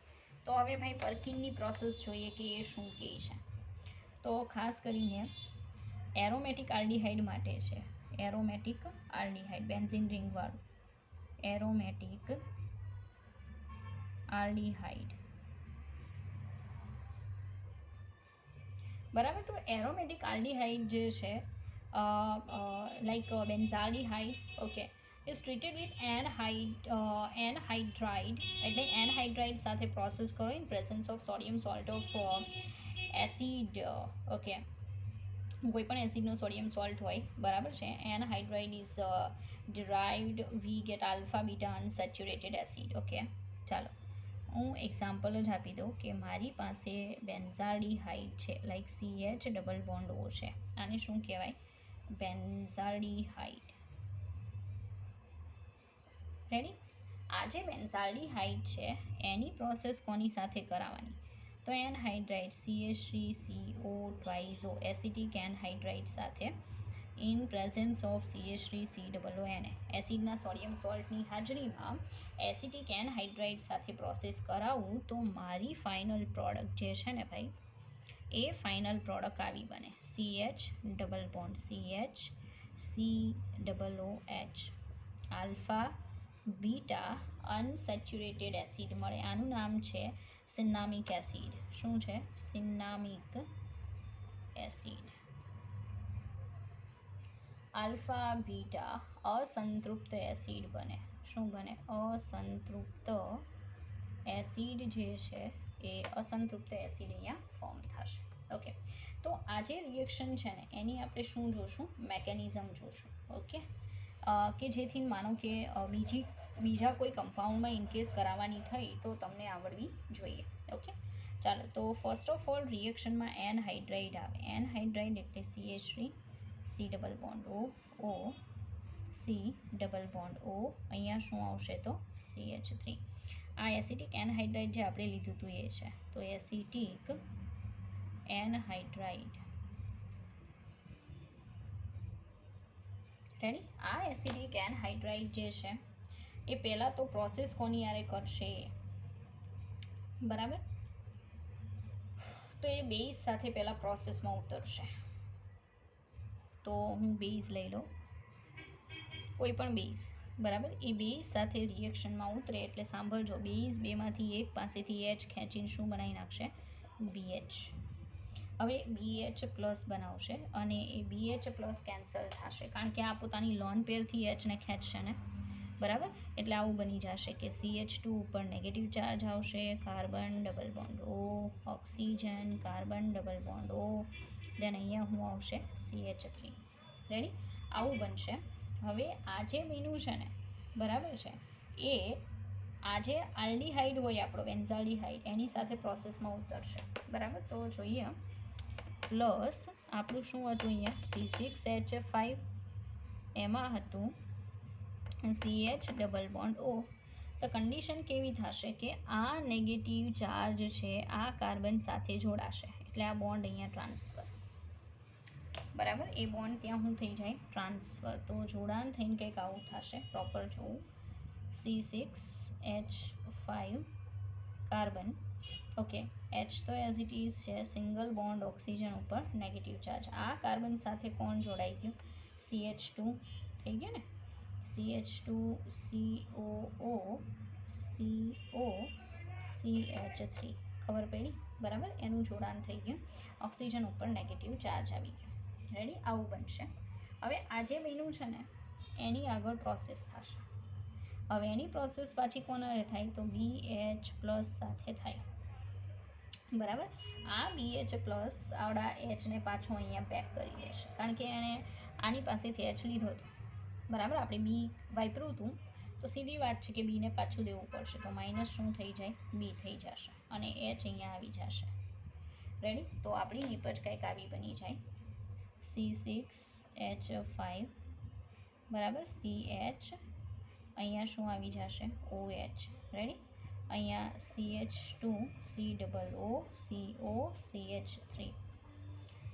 તો હવે ભાઈ પર્કિનની પ્રોસેસ જોઈએ કે એ શું કહે છે. તો ખાસ કરીને એરોમેટિક આલ્ડીહાઇડ માટે છે. એરોમેટિક આલ્ડીહાઇડ, બેન્ઝીન રિંગવાળું એરોમેટિક આલ્ડીહાઇડ. બરાબર. તો એરોમેટિક આલ્ડીહાઇડ જે છે like benzaldehyde, okay, is treated with anhydride. એટલે એનહાઇડ્રાઇડ સાથે પ્રોસેસ કરો in presence of sodium salt of acid. Okay, કોઈ પણ એસિડનો સોડિયમ સોલ્ટ હોય, બરાબર છે. Anhydride is derived we get alpha beta unsaturated acid. Okay, ચાલો હું એક્ઝામ્પલ જ આપી દઉં કે મારી પાસે બેન્ઝાલ્ડીહાઇડ છે, like CH double bond O છે. આને શું કહેવાય? બેન્ઝાલ્ડીહાઇડ. રેડી? આ જે બેન્ઝાલ્ડીહાઇડ છે એની પ્રોસેસ કોની સાથે કરાવવાની? તો anhydride CH3CO twice O acetic anhydride સાથે ઇન પ્રેઝન્સ ઓફ CH3COONA. એસિડના સોડિયમ સોલ્ટની હાજરીમાં એસિટિક એનહાઇડ્રાઇડ સાથે પ્રોસેસ કરાવું તો મારી ફાઇનલ પ્રોડક્ટ જે છે ને ભાઈ, એ ફાઇનલ પ્રોડક્ટ આવી બને CH double bond CHCOOH alpha beta unsaturated acid મળે. આનું નામ છે સિન્નામિક એસિડ. શું છે? સિન્નામિક એસિડ. આલ્ફા બીટા અસંતૃપ્ત એસિડ બને. શું બને? અસંતૃપ્ત એસિડ જે છે એ અસંતૃપ્ત એસિડ અહીંયા ફોર્મ થશે. ઓકે, તો આ જે રિએક્શન છે ને એની આપણે શું જોશું? મેકેનિઝમ જોશું. ઓકે, કે જેથી માનો કે બીજા કોઈ કમ્પાઉન્ડમાં ઇનકેસ કરાવવાની થઈ તો તમને આવડવી જોઈએ. ઓકે, ચાલો તો ફર્સ્ટ ઓફ ઓલ રિએક્શનમાં એન હાઇડ્રાઇડ આવે. એન હાઇડ્રાઇડ એટલે CH3 C double bond O C double bond O, અહીંયા શું આવશે તો CH3. આ એસિટિક એનહાઇડ્રાઇડ જે આપણે લીધું હતું એ છે. તો એસિટિક એનહાઇડ્રાઇડ. રેડી? આ એસિડિક એનહાઇડ્રાઇડ જે છે એ પહેલાં તો પ્રોસેસ કોની યારે કરશે? બરાબર, તો એ બેઝ સાથે પહેલાં પ્રોસેસમાં ઉતરશે. તો હું બેઝ લઈ લઉં, કોઈ પણ બેઝ. બરાબર, એ બેઝ સાથે રિએક્શનમાં ઉતરે એટલે સાંભળજો, બેઝ બેમાંથી એક પાસેથી H ખેંચીને શું બનાવી નાખશે? BH. હવે BH પ્લસ બનાવશે અને એ BH પ્લસ કેન્સલ થશે કારણ કે આ પોતાની લોન પેરથી Hને ખેંચશે ને. બરાબર, એટલે આવું બની જશે કે CH2 ઉપર નેગેટિવ ચાર્જ આવશે, carbon double bond O, oxygen, carbon double bond O, દેન અહીંયા શું આવશે? CH3. રેડી? આવું બનશે. હવે આ જે બન્યું છે ને, બરાબર છે, એ આજે આલ્ડીહાઇડ હોય આપણો બેન્ઝાલ્ડીહાઇડ એની સાથે પ્રોસેસમાં ઉતરશે. બરાબર, તો જોઈએ પ્લસ આપણું શું હતું અહીંયા? C6H5, એમાં હતું CH ડબલ બોન્ડ O. તો કન્ડિશન કેવી થશે કે આ નેગેટિવ ચાર્જ છે આ કાર્બન સાથે જોડાશે એટલે આ બોન્ડ અહીંયા ટ્રાન્સફર. બરાબર, એ બોન્ડ ત્યાં શું થઈ જાય? ટ્રાન્સફર. તો જોડાણ થઈને કંઈક આવું થશે. પ્રોપર જોવું, C6H5 કાર્બન. ઓકે, H તો એઝ ઇટ ઇઝ છે, સિંગલ બોન્ડ ઓક્સિજન ઉપર નેગેટિવ ચાર્જ. આ કાર્બન સાથે કોણ જોડાઈ ગયું? CH2 થઈ ગયું ને. CH2 COO CO CH3. ખબર પડી? બરાબર, એનું જોડાણ થઈ ગયું, ઓક્સિજન ઉપર નેગેટિવ ચાર્જ આવી ગયો. રેડી? આવું બનશે. હવે આ જે બન્યું છે ને એની આગળ પ્રોસેસ થશે. હવે એની પ્રોસેસ પાછી કોના થાય? તો BH પ્લસ સાથે થાય. બરાબર, આ BH પ્લસ આવડા Hને પાછો અહીંયા પેક કરી દેશે કારણ કે એણે આની પાસેથી H લીધો હતો. બરાબર, આપણે બી વાપર્યું હતું તો સીધી વાત છે કે બીને પાછું દેવું પડશે. તો માઇનસ શું થઈ જાય? બી થઈ જશે અને H અહીંયા આવી જશે. રેડી? તો આપણી નિપજ કંઈક આવી બની જાય C6H5 બરાબર CH, અહીંયા શું આવી જશે? OH. રેડી? અહીંયા CH2 C double O CO CH3.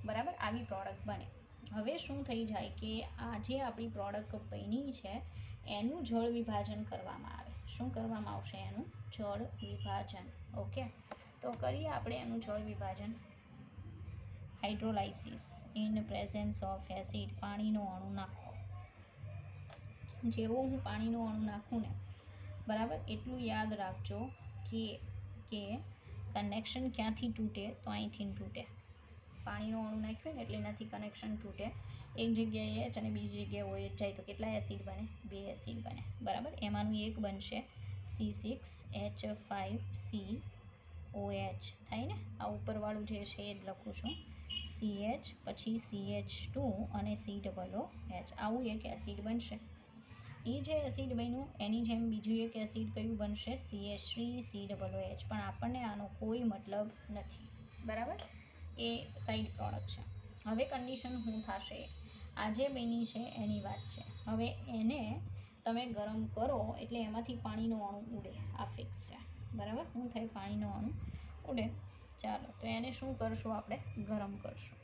બરાબર, આવી પ્રોડક્ટ બને. હવે શું થઈ જાય કે આ જે આપણી પ્રોડક્ટ બની છે એનું જળ વિભાજન કરવામાં આવે. શું કરવામાં આવશે? એનું જળ વિભાજન. ઓકે, તો કરીએ આપણે એનું જળ વિભાજન. હાઇડ્રોલાઇસિસ ઇન પ્રેઝન્સ ઓફ એસિડ. પાણીનો અણુ નાખો. જેવો હું પાણીનો અણુ નાખું ને, બરાબર, એટલું યાદ રાખજો કે કનેક્શન ક્યાંથી તૂટે? તો અહીંથી તૂટે. પાણીનો અણુ નાખ્યો ને એટલે એનાથી કનેક્શન તૂટે. એક જગ્યાએ H અને બીજી જગ્યાએ OH જાય તો કેટલા એસિડ બને? 2 એસિડ બને. બરાબર, એમાંનું એક બનશે C6H5COH. થાય ને? આ ઉપરવાળું જે છે એ જ લખું છું, CH પછી CH2 અને COOH. આવું એક એસિડ બનશે. એ જે એસિડ બન્યું એની જેમ બીજું એક એસિડ કયું બનશે? CH3COOH. પણ આપણને આનો કોઈ મતલબ નથી. બરાબર, એ સાઈડ પ્રોડક્ટ છે. હવે કન્ડિશન શું થશે? આ જે બની છે એની વાત છે. હવે એને તમે ગરમ કરો એટલે એમાંથી પાણીનો અણુ ઉડે. આ ફિક્સ છે. બરાબર, શું થાય? પાણીનો અણુ ઉડે. ચાલો, તો એને શું કરશું? આપણે ગરમ કરશું.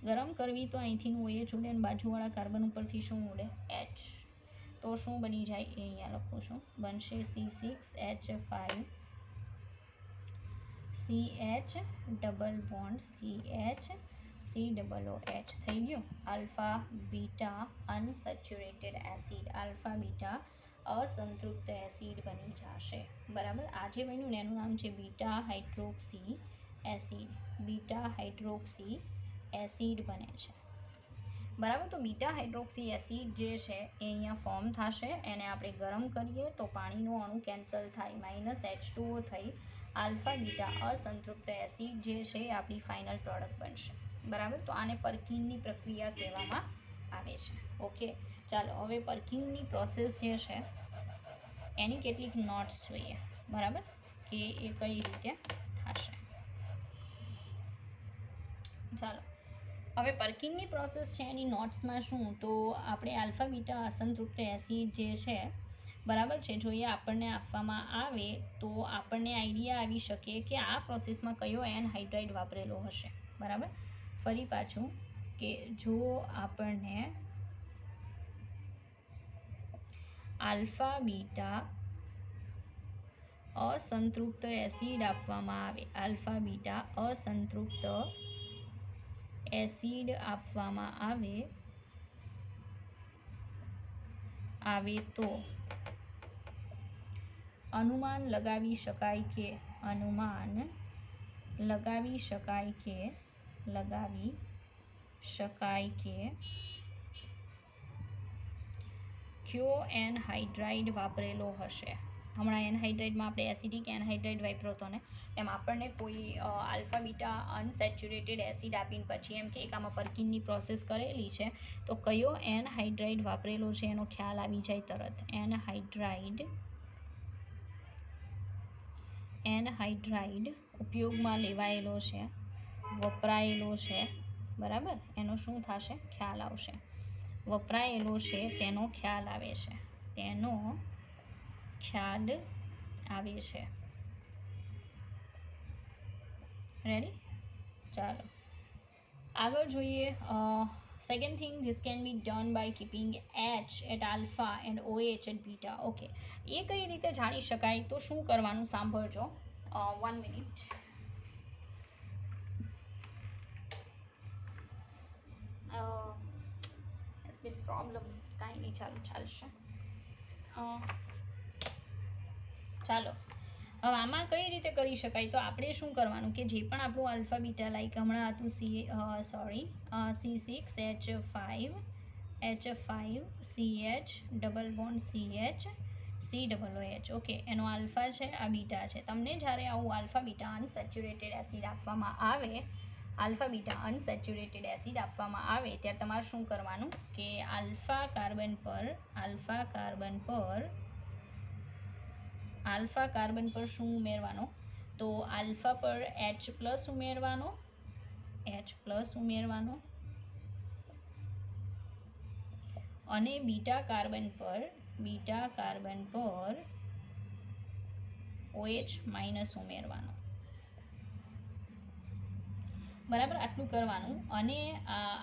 ગરમ કરવી તો અહીંથી OH ઉડે અને બાજુવાળા કાર્બન ઉપરથી શું ઉડે? H. તો શું બની જાય? એ અહીંયા લખું છું, બનશે C6H5 CH double bond CH COOH. થઈ ગયું. Alpha beta unsaturated acid. Alpha beta અસંતૃપ્ત એસિડ બની જશે. બરાબર, આ જે બન્યું ને એનું નામ છે beta hydroxy acid. Beta hydroxy acid બને છે. બરાબર, તો બીટા હાઇડ્રોક્સી એસિડ જે છે એ અહીંયા ફોર્મ થશે. એને આપણે ગરમ કરીએ તો પાણીનું અણુ કેન્સલ થાય, -H2O થઈ આલ્ફા બીટા અસંતૃપ્ત એસિડ જે છે એ આપણી ફાઇનલ પ્રોડક્ટ બનશે. બરાબર, તો આને પર્કિંગની પ્રક્રિયા કહેવામાં આવે છે. ઓકે, ચાલો હવે પર્કિંગની પ્રોસેસ જે છે એની કેટલીક નોટ્સ જોઈએ. બરાબર, કે એ કઈ રીતે થશે. ચાલો હવે પર્કિંગની પ્રોસેસ છે એની નોટ્સમાં શું, તો આપણે આલ્ફા બીટા અસંતૃપ્ત એસિડ જે છે બરાબર છે, જો એ આપણને આપવામાં આવે તો આપણને આઈડિયા આવી શકે કે આ પ્રોસેસમાં કયો એનહાઇડ્રાઇડ વાપરેલો હશે. બરાબર, ફરી પાછું કે જો આપણને આલ્ફા બીટા અસંતૃપ્ત એસિડ આપવામાં આવે, આલ્ફા બીટા અસંતૃપ્ત એસિડ આપવામાં આવે તો અનુમાન લગાવી શકાય કે કયો એનહાઇડ્રાઇડ વાપરેલો હશે. હમણાં એનહાઇડ્રાઇડમાં આપણે એસિડિક એનહાઇડ્રાઇડ વાપર્યો હતો ને, એમ આપણને કોઈ આલ્ફા બીટા અનસેચ્યુરેટેડ એસિડ આપીને પછી એમ કે આમાં પર્કિંગની પ્રોસેસ કરેલી છે તો કયો એનહાઇડ્રાઇડ વાપરેલો છે એનો ખ્યાલ આવી જાય તરત. એનહાઇડ્રાઇડ ઉપયોગમાં લેવાયેલો છે, વપરાયેલો છે. બરાબર, એનો શું થશે, ખ્યાલ આવશે. વપરાયેલો છે તેનો ખ્યાલ આવે છે. રેડી, ચાલો આગળ જોઈએ. Second thing, this can be done by keeping H at alpha and OH at beta. Okay, એ કઈ રીતે જાણી શકાય, તો શું કરવાનું સાંભળજો. 1 મિનિટ. ઇટ્સ બીન પ્રોબ્લેમ, કાંઈ નહીં, ચાલશે. ચાલો હવે આમાં કઈ રીતે કરી શકાય, તો આપણે શું કરવાનું કે જે પણ આપણું આલ્ફા બીટા, લાઈક હમણાં હતું C6H5CH double bond CH okay, એનો આલ્ફા છે, આ બીટા છે. તમને જ્યારે આવું આલ્ફા બીટા અનસેચ્યુરેટેડ એસિડ આપવામાં આવે, ત્યારે તમારે શું કરવાનું કે આલ્ફા કાર્બન પર શું ઉમેરવાનો, તો આલ્ફા પર H પ્લસ ઉમેરવાનો અને બીટા કાર્બન પર OH માઇનસ ઉમેરવાનો. બરાબર, આટલું કરવાનું. અને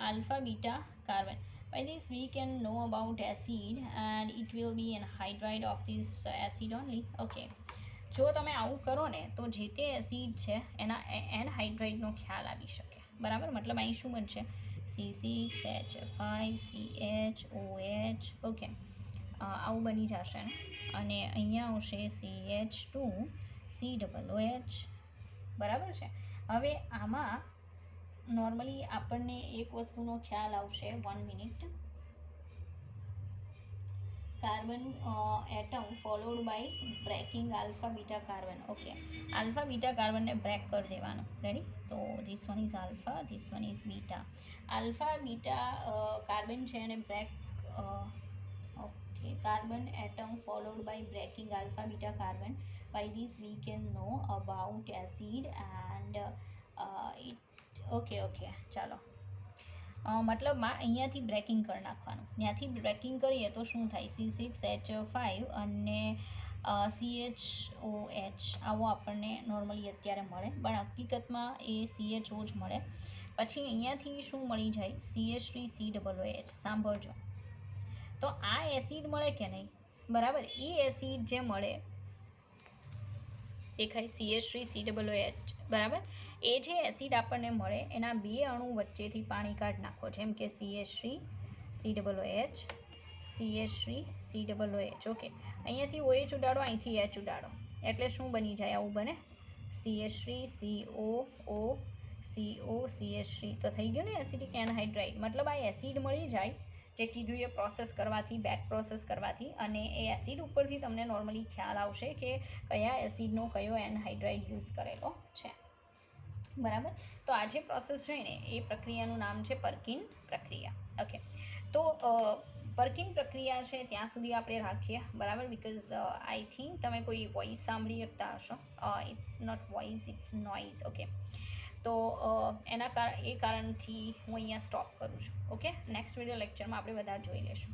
alpha beta carbon, by this we can know about acid and it will be an hydride of this acid only. Okay, જો તમે આવું કરો ને તો જે તે એસિડ છે એના એનહાઇડ્રાઇડનો ખ્યાલ આવી શકે. બરાબર, મતલબ અહીં શું બનશે, C6H5CHOH. ઓકે, આવું બની જશે ને, અને અહીંયા આવશે CH2COOH. બરાબર છે. હવે આમાં નોર્મલી આપણને એક વસ્તુનો ખ્યાલ આવશે. 1 minute. Carbon atom followed by breaking alpha beta carbon. Okay, alpha beta કાર્બનને બ્રેક કરી દેવાનું. રેડી, તો this one is alpha, this one is beta. Alpha beta carbon છે અને break, okay, carbon atom followed by breaking alpha beta carbon. By this we can know about acid and okay, ચાલો. મતલબમાં અહીંયાથી બ્રેકિંગ કરી નાખવાનું. ત્યાંથી બ્રેકિંગ કરીએ તો શું થાય, C6H5 અને CHOH આવો આપણને નોર્મલી અત્યારે મળે, પણ હકીકતમાં એ CHO જ મળે. પછી અહીંયાથી શું મળી જાય, CH3COOH. સાંભળજો, તો આ એસિડ મળે કે નહીં, બરાબર, એ એસિડ જે મળે દેખાય CH3COOH. બરાબર, એ જે એસિડ આપણને મળે એના બે અણુ વચ્ચેથી પાણી કાઢી નાખો, જેમ કે CH3COOH CH3COOH. ઓકે, અહીંયાથી OH ઉડાડો, અહીંથી H ઉડાડો એટલે શું બની જાય? આવું બને CH3COO તો થઈ ગયું ને એસિડિક એનહાઇડ્રાઇડ. મતલબ આ એસિડ મળી જાય જે કીધું એ પ્રોસેસ કરવાથી, બેક પ્રોસેસ કરવાથી, અને એ એસિડ ઉપરથી તમને નોર્મલી ખ્યાલ આવશે કે કયા એસિડનો કયો એનહાઇડ્રાઇડ યુઝ કરેલો છે. બરાબર. તો આ જે પ્રોસેસ છે ને એ પ્રક્રિયાનું નામ છે પર્કિન પ્રક્રિયા. ઓકે, તો પર્કિન પ્રક્રિયા છે ત્યાં સુધી આપણે રાખીએ. બરાબર. બિકોઝ આઈ થિંક તમે કોઈ વોઇસ સાંભળી શકતા હશો. It's not voice, it's noise. Okay, તો એ કારણથી હું અહીંયા સ્ટોપ કરું છું. ઓકે, નેક્સ્ટ વિડીયો લેક્ચરમાં આપણે બધા જોઈ લઈશું.